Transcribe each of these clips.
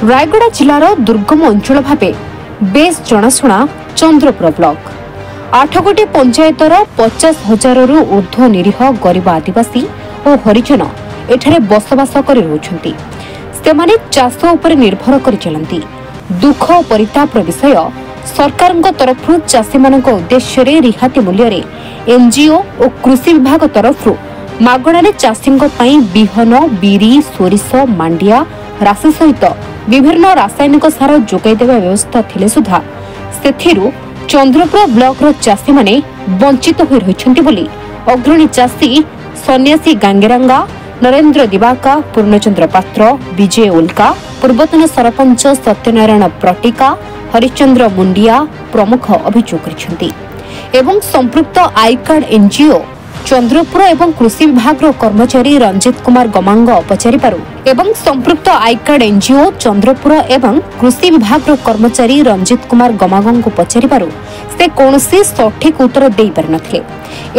रायगड़ा जिलार दुर्गम अंचल भावे base जनाशुना Chandrapur block 8 गोटी पंचायतर 50,000 ऊर्ध्व निरीह गरीब आदिवासी और हरिजन एठारे बसवास कर रहुछंती। सेमाने चाष उपर निर्भर कर चलती। दुख और परितापर विषय सरकार तरफ चाषी मान उद्देश्य रिहाती मूल्य एनजीओ और कृषि विभाग तरफ मागणारे चाषी बिहन बिरी सोरिष मांडिया राशि सहित विभिन्न रासायनिक सार जोगाई देवा व्यवस्था थिले सुधा सेथिरु चंद्रपुर ब्लॉक रो चाषी माने वंचित होई रहिछन्ति बोली अग्रणी चाषी सन्यासी गांगेरंगा नरेंद्र दिवाका पूर्णचंद्र पात्र विजय उल्का पूर्वतन सरपंच सत्यनारायण प्रटिका हरिश्चंद्र मुंडिया प्रमुख अभियोग करिसेंति एवं संपृक्त आई कार्ड एनजीओ चंद्रपुर एवं कृषि विभाग कर्मचारी रंजित कुमार गमांग पचारि पारु एवं संपृक्त आई कार्ड एनजीओ चंद्रपुर एवं कृषि विभाग कर्मचारी रंजित कुमार गमांग को पचारि पारु से कौनसी सठिक उत्तर दे पार नथिले।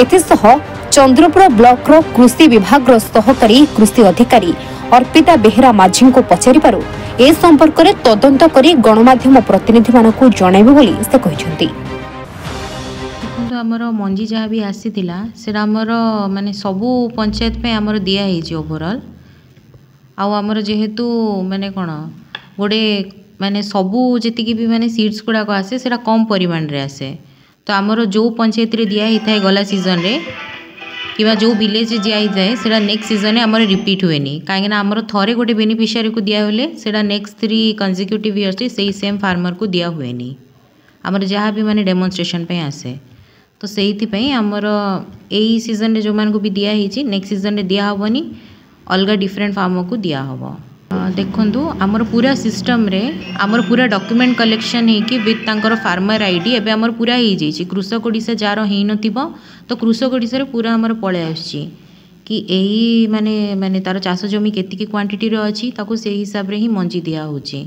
एथिसह चंद्रपुर ब्लॉक कृषि विभाग सहकारी कृषि अधिकारी अर्पिता बेहेरा माझी को पचारि पारु ए संपर्क में तदंत करी गणमाध्यम प्रतिनिधि मानकु जणाइबे बोली से कहिसेंति। आमर मंजी जहाँ भी आसीला से आमर माने सबू पंचायत पे आमर दिया है ओवरऑल आमर जेहेतु माने कौन गोटे माने सबू जी भी माने सीड्स गुड़ाक आसे से कम परिमाण रे आसे तो आमर जो पंचायत रे दिया होता है गला सीजन रे कि जो विलेज दिया होता है से नेक्स्ट सीजन आमर रिपीट हुए कहीं आमर थरे गोटे बेनिफिशियरी को दिया होले से नेक्स्ट 3 कंसेक्यूटिव इयर्स से सेम फार्मर को दिया हुए आमर जहाँ भी माने डेमोन्स्ट्रेशन पे आसे तो से आमर यही सीजन रे जो मान को भी दिया ही नेक्स्ट सीजन रे दिया हबनी अलग डिफरेंट फार्म को दिया हबो। देखंतु आमर पूरा सिस्टम रे आमर पूरा डॉक्यूमेंट कलेक्शन है कि विथ तांकर फार्मर आईडी एबे आमर पूरा ही जाई कृषक ओडिसा जार हेई नथिबो तो कृषक ओडिसा रे पूरा आमर पळे आछि कि एही माने माने तार चाष जमी केतिकी क्वांटिटी रे अछि ताको से हिसाब रे ही मंजी दिया होछि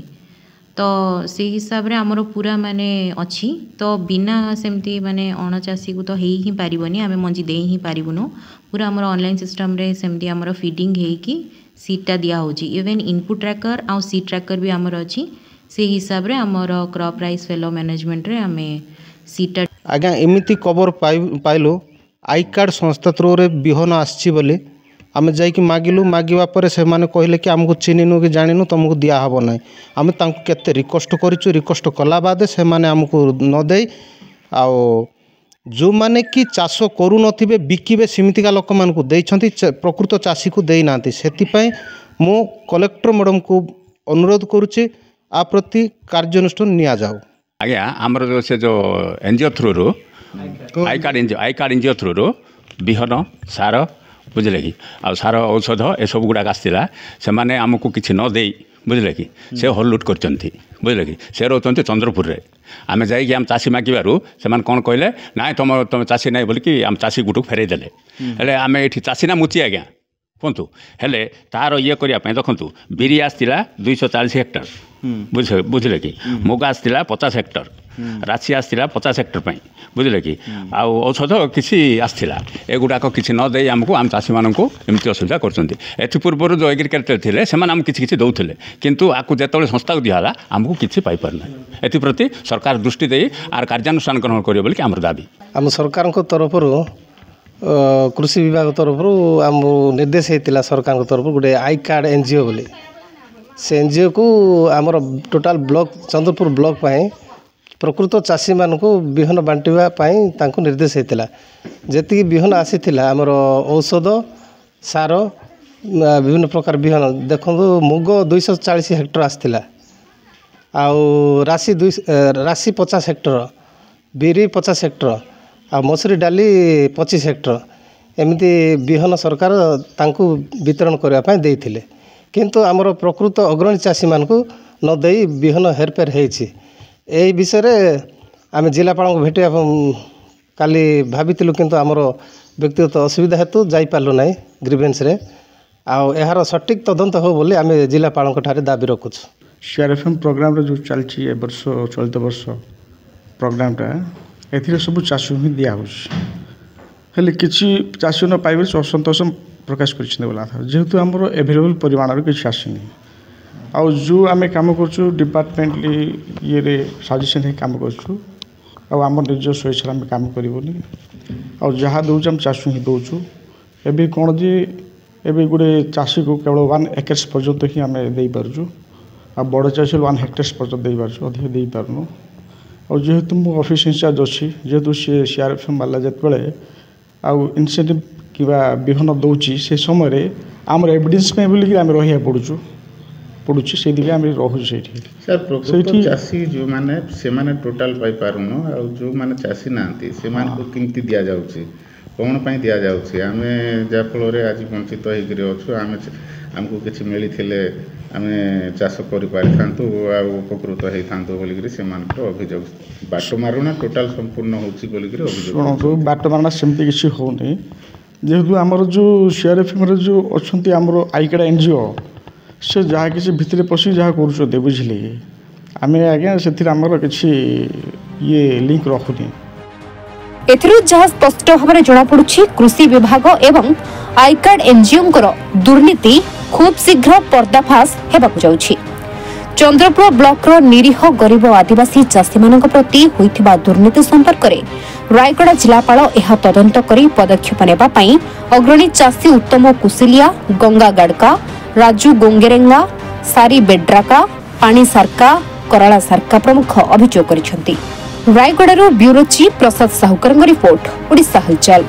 तो से हिसाब रे आमर पूरा माने अच्छी तो बिना सेमती माने अणचाषी को तो हेई ही पारिबनी आमे मंजी दे ही पारिबुनु पूरा आमर ऑनलाइन सिस्टम रे सेमती आमर फीडिंग हे कि सीटा दिया होची इवन इनपुट ट्रैकर आ सीड ट्रैकर भी आमर अच्छी से हिसाब रे आमर क्रॉप प्राइस फेलो मैनेजमेंट रे आमे सीटा आज्ञा एमिति खबर पाइलु आई कार्ड संस्था थ्रू रे बिहन आछि बोली आम जाइए मागिलु मागिबा परे से माने कहले कि आमको चिन्हनु कि जानिनु तुमको दिया हबो नै आम तांको केते रिक्वेस्ट करिछु रिक्वेस्ट कला बाद से माने आमको न दे आउ जो माने कि चाष करू नथिबे बिकिबे सिमितिका लोक मान को देइछंती प्रकृत चाषी को देई नांती सेति मो कलेक्टर मैडम को अनुरोध करुचे आ प्रति कार्यानुष्ठान निया जाऊ। आज्ञा आमर से जो एनजीओ थ्रू रो आई कार्ड एनजीओ थ्रू रो बिहन सार बुझे कि आ सार औषध ए सब गुड़ाक आसला से मैंने आमको किसी न दे बुझे कि से हल्लुट कर बुझे कि से रोचते चंद्रपुर रे आम जाइए आम चाषी मागिबारू से कौन कहले ना तुम चाषी ना बोलिकी आम चाषी गुटू फेरई देले हेले आम ये चाषी ना मुची आज्ञा कहतु हेले तार ये करने देखु बिरी आसला 240 हेक्टर बुझे कि मुग आसला 50 हेक्टर राशि आसला 50 हेक्टर पर बुझे कि आउ औषध किसी आसला एगुड़ाक किसी न दे आमको आम चाषी मानक एमती असुविधा कर जो एग्रिकल्चर थे से किसी दौले किंतु आपको जो संस्था को दिहला आमको किसी पाइपारना एप्रति सरकार दृष्टि दे आर कार्यानुष्ठान ग्रहण करें बोली आम दाबी आम सरकार तरफ कृषि विभाग तरफ आम निर्देश होता सरकार तरफ गोटे आई कार्ड एनजीओ बोली से एनजीओ को आमर टोटाल ब्लॉक चंद्रपुर ब्लॉक पाए प्रकृत चाषी मान को बिहन बांटा निर्देश होता जी बिहन आसी आमर औषध सार विभिन्न प्रकार बिहन देखो मुग 240 हेक्टर आसला राशि 50 हेक्टर बिरी 50 हेक्टर आ मसूरी डाली 25 हेक्टर एमती बिहन सरकार तांकु वितरण करने देते किंतु आमर प्रकृत अग्रणी चाषी मान को न दे बिहन हेरफेर यही विषय आम जिलापाल को भेट काली भाविलु किंतु आमर व्यक्तिगत असुविधा हेतु जापारू ना ग्रीवेन्स रे आर सठिक तदंत हो बोली आम जिलापाल दाबी रखुचु। CRFM प्रोग्राम रे जो चलती ए वर्ष चलित वर्ष प्रोग्रामटा ए सब चाषी ही दिया हेल्ले किसी चाषी न पाइबे असंतोष प्रकाश कर जेहेतु आमर एभेलेबल परिमाण किसी आसनी आउ जो आम कम कर डिपार्टमेंटली ये सजेसन है कम करम निज स्वेच्छा आम कम करनी आ जहाँ दौर चाषू ही दौचु एवं कौन जे एवं गोटे चाषी को केवल 1 एकर्स पर्यंत ही आम दे पार्चु आ बड़ चाषी 1 हेक्टेयर्स पर्यंत दे पार्चु अधिक दे पारनु और जेहेतु मो ऑफिस इंचार्ज अच्छी जेहेतु सी सीआरएफएम वाला जिते आउ इनसेंटिव कि विहन दौची से समय आमर एविडेंस में बोलिक आम रहा पड़ुची से आम रोचे सर प्रकृत चाषी जो माने से माने टोटाल पाई पारुनो आ जो माने चाषी नांती से माने को किमती दिया जाउची कौन पाई दिया जाउची आमे जा फल रे आज वंचित होइकरी अछु आमे हमको किछि मिली थिले आमे चाष करि पारि थांतु आ उपकृत हेइ थांतु बोलिकरी से मानकर अभियोग बाटो मारुना टोटाल संपूर्ण होउची बोलिकरी अभियोग सुनो बाटो मारुना सेमती किछि होउनी जेहेतु आमर जो सीआरएफएम रे जो अछंती आमर आईकार्ड एनजीओ से जहाँ किसी भितर पशि जहाँ कर बुझे आम आज्ञा से आमर किसी ये लिंक रखुनी एथिरु जहाँ स्पष्ट भाव में जनापड़ी कृषि विभाग एवं आईकार्ड एनजीओ दुर्नीति खूब शीघ्र पर्दाफाश हेबाकु जाउछि। चंद्रपुर ब्लॉक निरीह गरीब आदिवासी चाषी मान प्रति होइथिबा दुर्नीति संपर्क में रायगड़ा जिलापाल यह तदंत करी पदक्षेप नेबा पई अग्रणी चाषी उत्तम कुशिलिया गंगा गाड़का राजू गोंगेरेंगा सारी बेड्राका पानी सारका कराला सारका प्रमुख अभियोग करिसेंती। रायगड़ा ब्यूरो चीफ प्रसाद साहुकर रिपोर्ट ओडिशा हलचल।